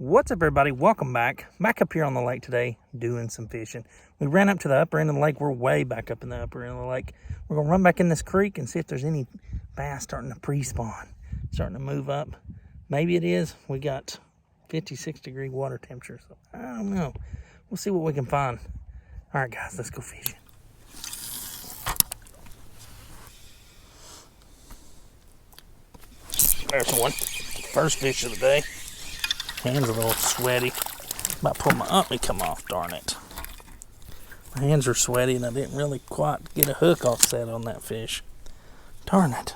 What's up, everybody? Welcome back up here on the lake today doing some fishing. We ran up to the upper end of the lake. We're way back up in the upper end of the lake. We're gonna run back in this creek and see if there's any bass starting to pre-spawn, starting to move up. Maybe it is. We got 56-degree water temperature, so I don't know. We'll see what we can find. All right, guys, let's go fishing. There's one. First fish of the day. Hands a little sweaty. About to pull my ummy come off, darn it. My hands are sweaty and I didn't really quite get a hook offset on that fish. Darn it.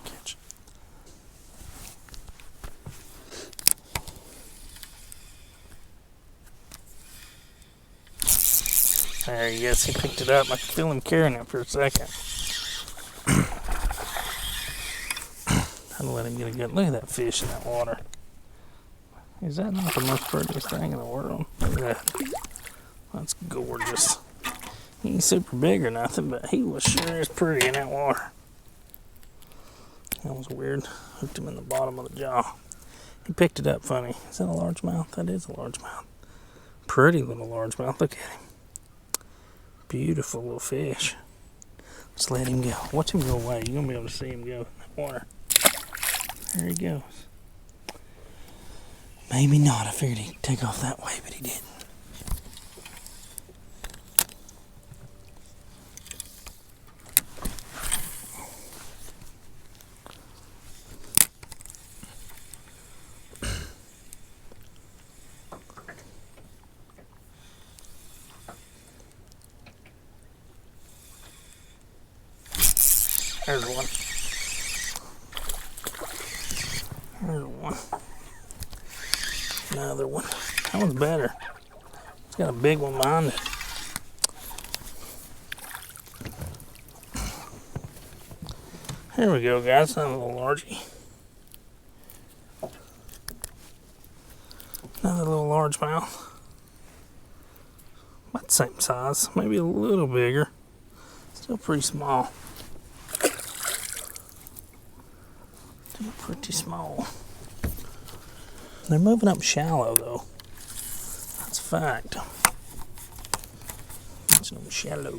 Catch. There he is. He picked it up. I could feel him carrying it for a second. Let him get a good look at that fish in that water. Is that not the most prettiest thing in the world? Look at that. That's gorgeous. He ain't super big or nothing, but he was sure as pretty in that water. That was weird. Hooked him in the bottom of the jaw. He picked it up funny. Is that a largemouth? That is a largemouth. Pretty little largemouth. Look at him. Beautiful little fish. Let's let him go. Watch him go away. You're going to be able to see him go in that water. There he goes. Maybe not. I figured he'd take off that way, but he didn't. There's one. There's one. Another one. That one's better. It's got a big one behind it. Here we go, guys. Another little largie. Another little largemouth. About the same size. Maybe a little bigger. Still pretty small. Pretty small. They're moving up shallow, though. That's a fact. It's no shallow.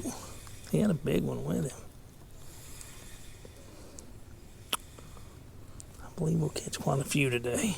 He had a big one with him. I believe we'll catch quite a few today.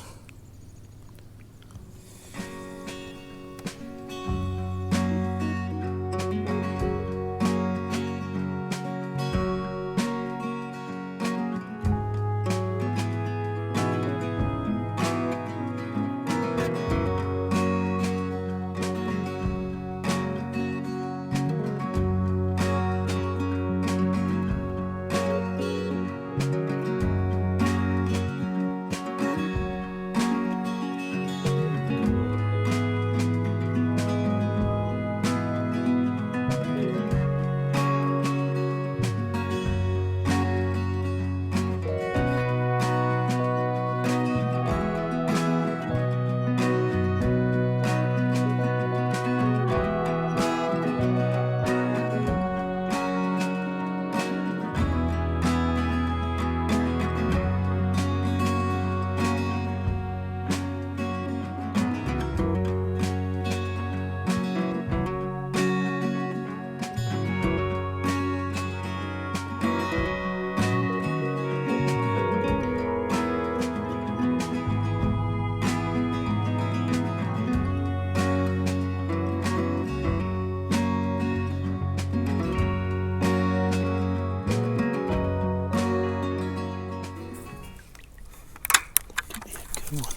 Good one.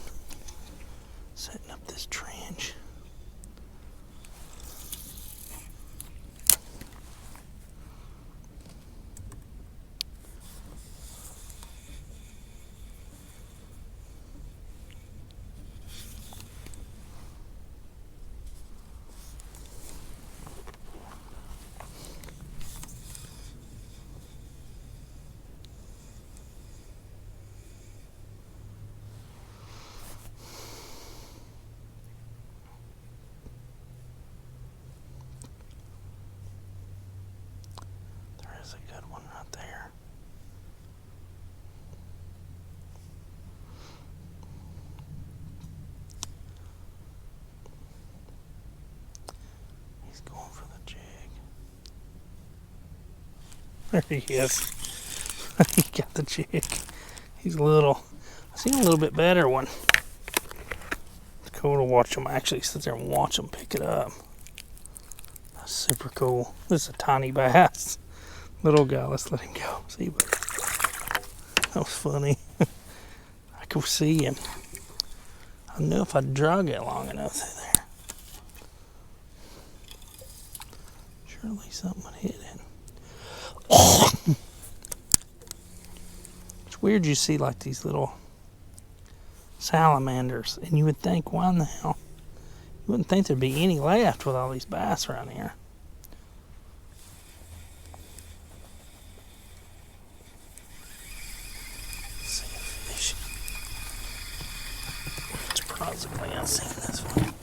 Setting up this trench. There's a good one right there. There he is. He got the jig. He's little. I've seen a little bit better one. It's cool to watch them actually sit there and watch them pick it up. That's super cool. This is a tiny bass. Little guy, let's let him go. See, buddy. That was funny. I could see him. I knew if I drug it long enough through there, surely something would hit it. It's weird you see like these little salamanders, and you would think, why in the hell? You wouldn't think there'd be any left with all these bass around here. Let's see a fish. Surprisingly, I've seen this one.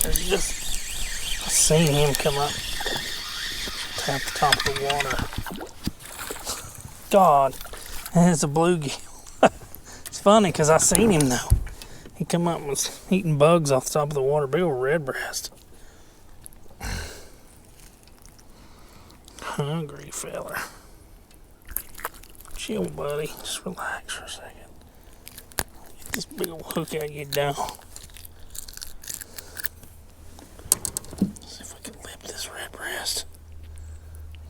There's just, I've seen him come up, tap the top of the water. God, and it's a bluegill. It's funny because I seen him though. He come up and was eating bugs off the top of the water. Big old redbreast. Hungry feller. Chill, buddy. Just relax for a second. Get this big old hook out of your down. See if we can lip this redbreast.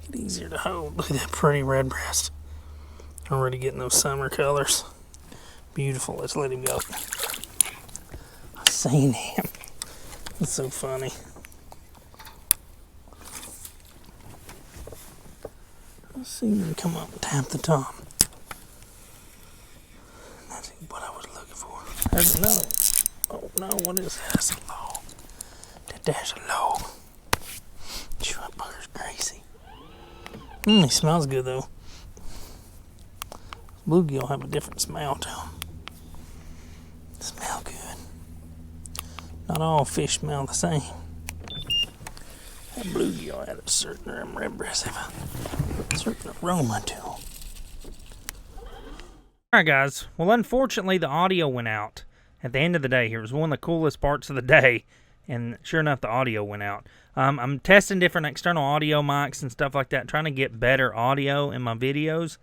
Get easier to hold. Look at that pretty redbreast. Already getting those summer colors. Beautiful. Let's let him go. I've seen him. It's so funny. I've seen him come up and tap the top. That's what I was looking for. There's another one. Oh no, what is that? That's a log. There's a log. Chew, that bugger's crazy. He smells good though. Bluegill have a different smell to them. Smell good. Not all fish smell the same. That bluegill had a certain redbreast have a certain aroma to them. Alright guys, well unfortunately the audio went out at the end of the day here. It was one of the coolest parts of the day, and sure enough the audio went out. I'm testing different external audio mics and stuff like that, trying to get better audio in my videos.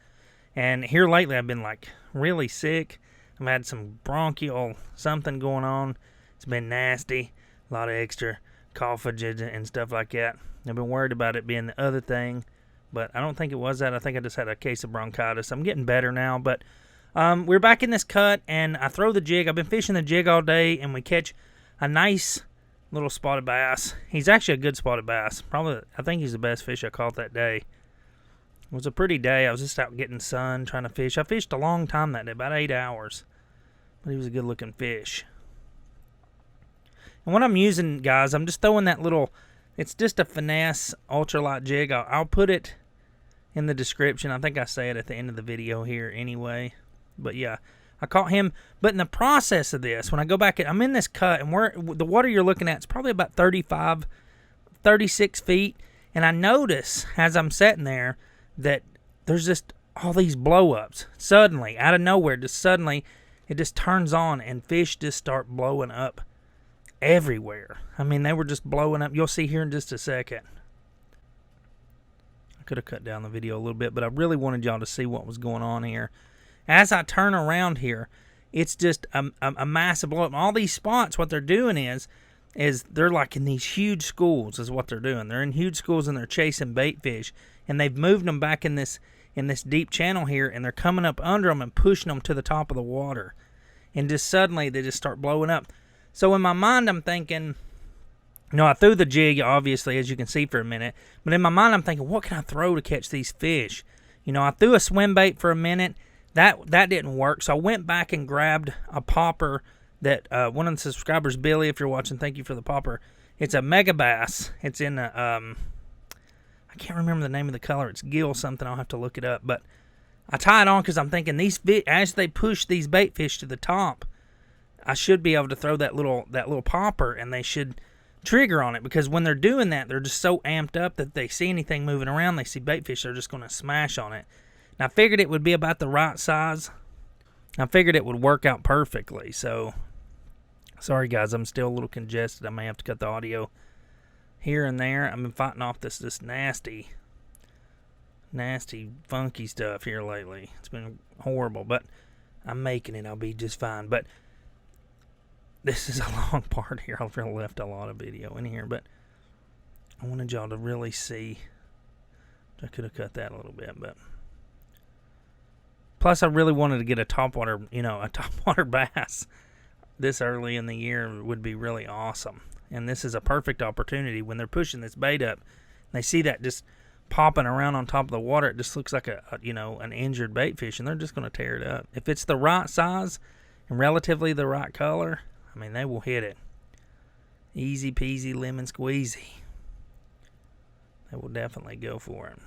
And here lately I've been like really sick. I've had some bronchial something going on. It's been nasty, a lot of extra coughage and stuff like that. I've been worried about it being the other thing, but I don't think it was that. I think I just had a case of bronchitis. I'm getting better now, but we're back in this cut, and I throw the jig. I've been fishing the jig all day, and we catch a nice little spotted bass. He's actually a good spotted bass. Probably, I think he's the best fish I caught that day. It was a pretty day. I was just out getting sun, trying to fish. I fished a long time that day, about 8 hours, but he was a good-looking fish. And what I'm using, guys, I'm just throwing that little, it's just a Finesse ultralight jig. I'll put it in the description. I think I say it at the end of the video here anyway. But yeah, I caught him. But in the process of this, when I go back, I'm in this cut, and the water you're looking at is probably about 35, 36 feet. And I notice as I'm sitting there that there's just all these blow-ups. Suddenly, out of nowhere, just suddenly, it just turns on, and fish just start blowing up everywhere. I mean, they were just blowing up. You'll see here in just a second. I could have cut down the video a little bit, but I really wanted y'all to see what was going on here. As I turn around here, it's just a massive blow up. All these spots, what they're doing is they're like in these huge schools is what they're doing. They're in huge schools, and they're chasing bait fish, and they've moved them back in this deep channel here, and they're coming up under them and pushing them to the top of the water, and just suddenly they just start blowing up. So in my mind, I'm thinking, I threw the jig, obviously, as you can see, for a minute. But in my mind, I'm thinking, what can I throw to catch these fish? I threw a swim bait for a minute. That didn't work. So I went back and grabbed a popper that one of the subscribers, Billy, if you're watching, thank you for the popper. It's a mega bass. It's in a, I can't remember the name of the color. It's gill something. I'll have to look it up. But I tie it on because I'm thinking as they push these bait fish to the top, I should be able to throw that little popper, and they should trigger on it, because when they're doing that, they're just so amped up that they see anything moving around, they see bait fish, they're just going to smash on it. And I figured it would be about the right size. I figured it would work out perfectly. So, sorry guys, I'm still a little congested. I may have to cut the audio here and there. I've been fighting off this nasty, funky stuff here lately. It's been horrible, but I'm making it. I'll be just fine. But this is a long part here. I've really left a lot of video in here, but I wanted y'all to really see. I could have cut that a little bit, but plus I really wanted to get a topwater, a topwater bass this early in the year would be really awesome. And this is a perfect opportunity when they're pushing this bait up. They see that just popping around on top of the water. It just looks like an injured bait fish, and they're just going to tear it up. If it's the right size and relatively the right color, I mean, they will hit it. Easy peasy lemon squeezy. They will definitely go for it.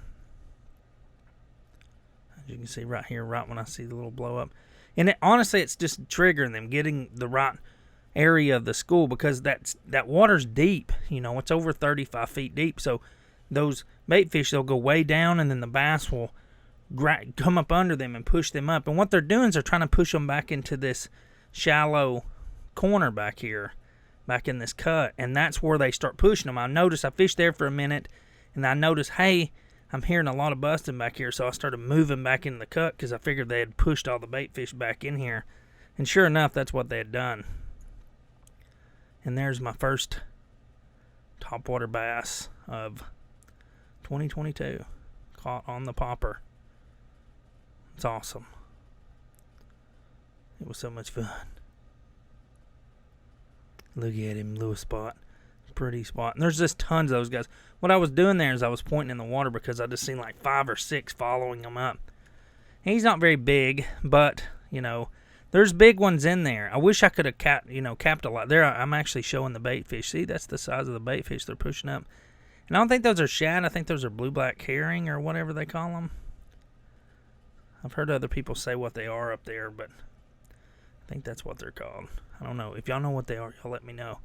As you can see right here, right when I see the little blow up. And honestly, it's just triggering them, getting the right area of the school, because that water's deep. It's over 35 feet deep. So those bait fish, they'll go way down, and then the bass will come up under them and push them up. And what they're doing is they're trying to push them back into this shallow corner back here, back in this cut. And that's where they start pushing them. I fished there for a minute, and I noticed, hey, I'm hearing a lot of busting back here, so I started moving back into the cut because I figured they had pushed all the bait fish back in here. And sure enough, that's what they had done. And there's my first topwater bass of 2022, caught on the popper. It's awesome. It was so much fun. Look at him, little spot. Pretty spot. And there's just tons of those guys. What I was doing there is I was pointing in the water because I just seen like 5 or 6 following him up. And he's not very big, but there's big ones in there. I wish I could have capped a lot. There, I'm actually showing the bait fish. See, that's the size of the bait fish they're pushing up. And I don't think those are shad. I think those are blue-black herring or whatever they call them. I've heard other people say what they are up there, but I think that's what they're called. I don't know. If y'all know what they are, y'all let me know.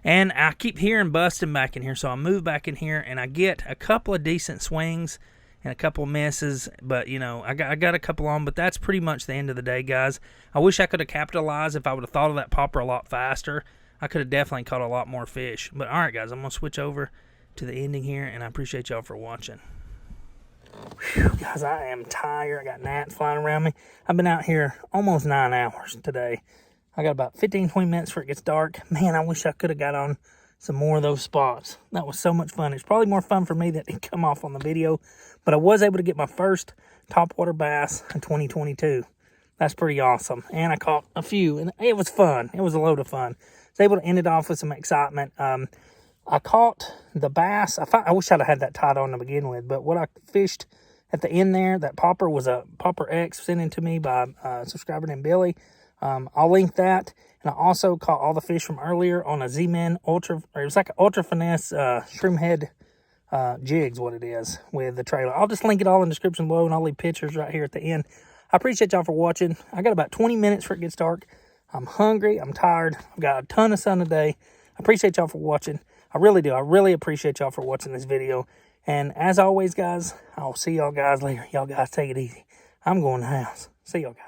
And I keep hearing busting back in here, so I move back in here, and I get a couple of decent swings and a couple of misses. But, I got a couple on, but that's pretty much the end of the day, guys. I wish I could have capitalized. If I would have thought of that popper a lot faster, I could have definitely caught a lot more fish. But, all right, guys, I'm going to switch over to the ending here, and I appreciate y'all for watching. Whew, guys, I am tired. I got gnats flying around me. I've been out here almost 9 hours today. I got about 15, 20 minutes before it gets dark. Man, I wish I could have got on some more of those spots. That was so much fun. It's probably more fun for me that didn't come off on the video, but I was able to get my first topwater bass in 2022. That's pretty awesome. And I caught a few, and it was fun. It was a load of fun. I was able to end it off with some excitement. I caught the bass. I wish I'd have had that tied on to begin with, but what I fished at the end there, that popper was a Popper X sent in to me by a subscriber named Billy. I'll link that. And I also caught all the fish from earlier on a Z-Man Ultra, or it was like an Ultra Finesse shrimp head jigs, what it is, with the trailer. I'll just link it all in the description below, and I'll leave pictures right here at the end. I appreciate y'all for watching. I got about 20 minutes before it gets dark. I'm hungry. I'm tired. I've got a ton of sun today. I appreciate y'all for watching. I really do. I really appreciate y'all for watching this video. And as always, guys, I'll see y'all guys later. Y'all guys take it easy. I'm going to the house. See y'all guys.